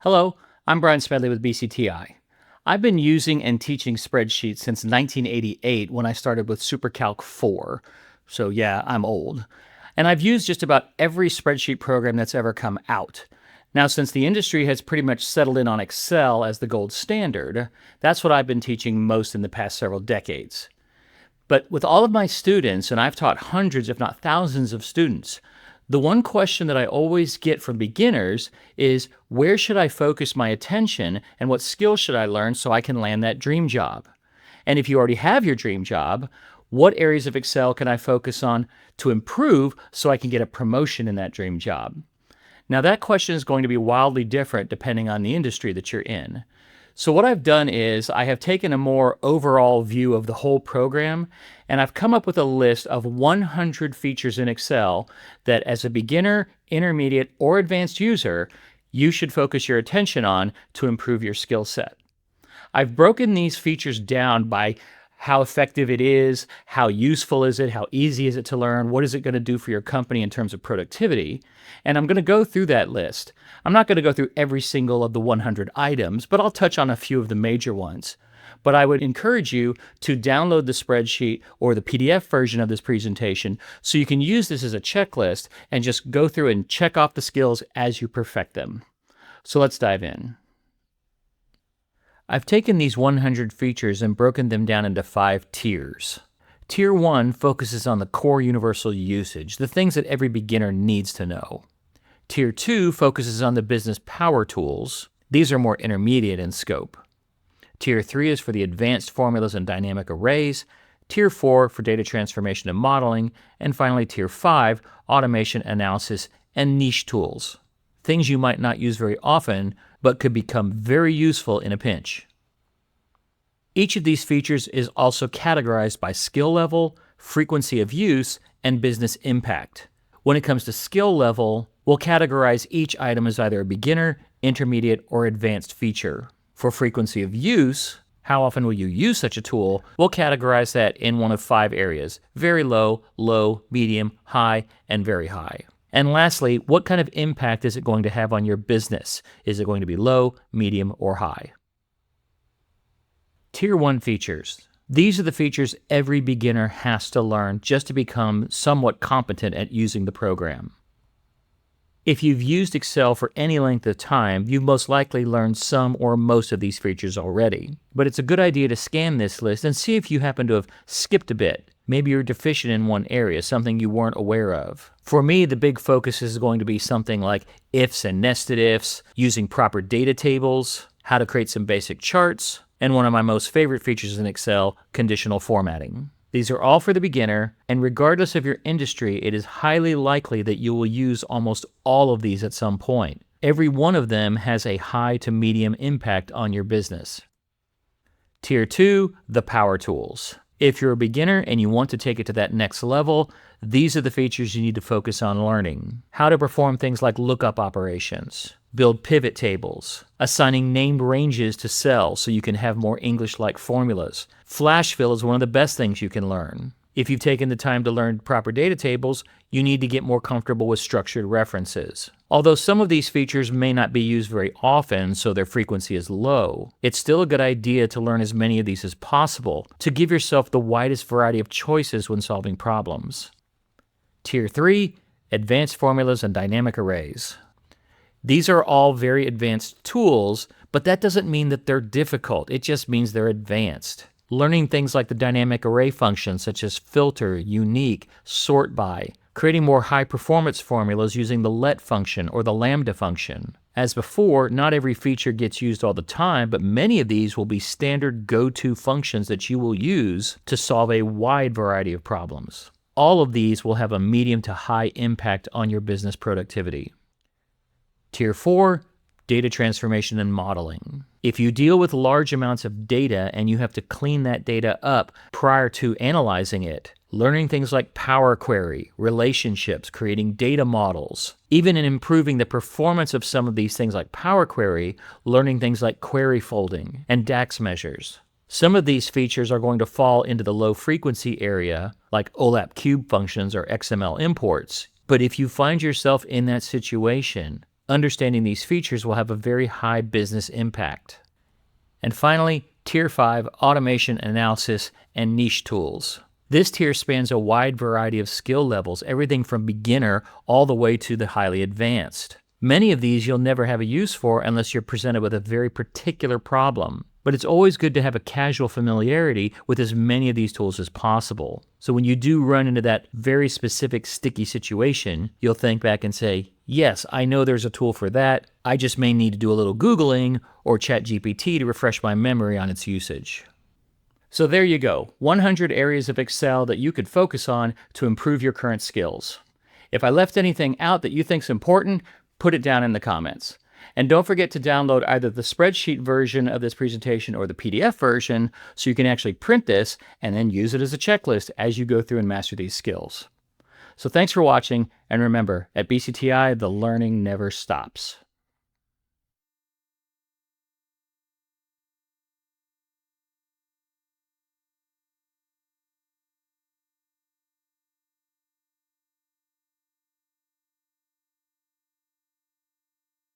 Hello, I'm Brian Smedley with BCTI. I've been using and teaching spreadsheets since 1988 when I started with SuperCalc 4. So, yeah, I'm old. And I've used just about every spreadsheet program that's ever come out. Now, since the industry has pretty much settled in on Excel as the gold standard, that's what I've been teaching most in the past several decades. But with all of my students, and I've taught hundreds, if not thousands of students, the one question that I always get from beginners is, where should I focus my attention and what skills should I learn so I can land that dream job? And if you already have your dream job, what areas of Excel can I focus on to improve so I can get a promotion in that dream job? Now, that question is going to be wildly different depending on the industry that you're in. So what I've done is I have taken a more overall view of the whole program, and I've come up with a list of 100 features in Excel that as a beginner, intermediate, or advanced user, you should focus your attention on to improve your skill set. I've broken these features down by how effective it is, how useful is it, how easy is it to learn, what is it going to do for your company in terms of productivity, and I'm going to go through that list. I'm not going to go through every single of the 100 items, but I'll touch on a few of the major ones. But I would encourage you to download the spreadsheet or the PDF version of this presentation so you can use this as a checklist and just go through and check off the skills as you perfect them. So let's dive in. I've taken these 100 features and broken them down into 5 tiers. Tier 1 focuses on the core universal usage, the things that every beginner needs to know. Tier 2 focuses on the business power tools. These are more intermediate in scope. Tier 3 is for the advanced formulas and dynamic arrays. Tier 4 for data transformation and modeling. And finally, Tier 5, automation, analysis, and niche tools. Things you might not use very often, but could become very useful in a pinch. Each of these features is also categorized by skill level, frequency of use, and business impact. When it comes to skill level, we'll categorize each item as either a beginner, intermediate, or advanced feature. For frequency of use, how often will you use such a tool, we'll categorize that in one of 5 areas: very low, low, medium, high, and very high. And lastly, what kind of impact is it going to have on your business? Is it going to be low, medium, or high? Tier 1 features. These are the features every beginner has to learn just to become somewhat competent at using the program. If you've used Excel for any length of time, you've most likely learned some or most of these features already. But it's a good idea to scan this list and see if you happen to have skipped a bit. Maybe you're deficient in one area, something you weren't aware of. For me, the big focus is going to be something like ifs and nested ifs, using proper data tables, how to create some basic charts, and one of my most favorite features in Excel, conditional formatting. These are all for the beginner, and regardless of your industry, it is highly likely that you will use almost all of these at some point. Every one of them has a high to medium impact on your business. Tier 2, the power tools. If you're a beginner and you want to take it to that next level, these are the features you need to focus on learning. How to perform things like lookup operations, build pivot tables, assigning named ranges to cells so you can have more English-like formulas. Flash fill is one of the best things you can learn. If you've taken the time to learn proper data tables, you need to get more comfortable with structured references. Although some of these features may not be used very often, so their frequency is low, it's still a good idea to learn as many of these as possible to give yourself the widest variety of choices when solving problems. Tier 3, advanced formulas and dynamic arrays. These are all very advanced tools, but that doesn't mean that they're difficult. It just means they're advanced. Learning things like the dynamic array functions such as filter, unique, sort by, creating more high-performance formulas using the let function or the lambda function. As before, not every feature gets used all the time, but many of these will be standard go-to functions that you will use to solve a wide variety of problems. All of these will have a medium to high impact on your business productivity. Tier 4, data transformation and modeling. If you deal with large amounts of data and you have to clean that data up prior to analyzing it, learning things like Power Query, relationships, creating data models, even in improving the performance of some of these things like Power Query, learning things like query folding and DAX measures. Some of these features are going to fall into the low frequency area, like OLAP cube functions or XML imports. But if you find yourself in that situation, understanding these features will have a very high business impact. And finally, Tier 5, Automation Analysis and Niche Tools. This tier spans a wide variety of skill levels, everything from beginner all the way to the highly advanced. Many of these you'll never have a use for unless you're presented with a very particular problem. But it's always good to have a casual familiarity with as many of these tools as possible. So when you do run into that very specific sticky situation, you'll think back and say, yes, I know there's a tool for that. I just may need to do a little Googling or ChatGPT to refresh my memory on its usage. So there you go, 100 areas of Excel that you could focus on to improve your current skills. If I left anything out that you think is important, put it down in the comments. And don't forget to download either the spreadsheet version of this presentation or the PDF version so you can actually print this and then use it as a checklist as you go through and master these skills. So thanks for watching, and remember, at BCTI, the learning never stops.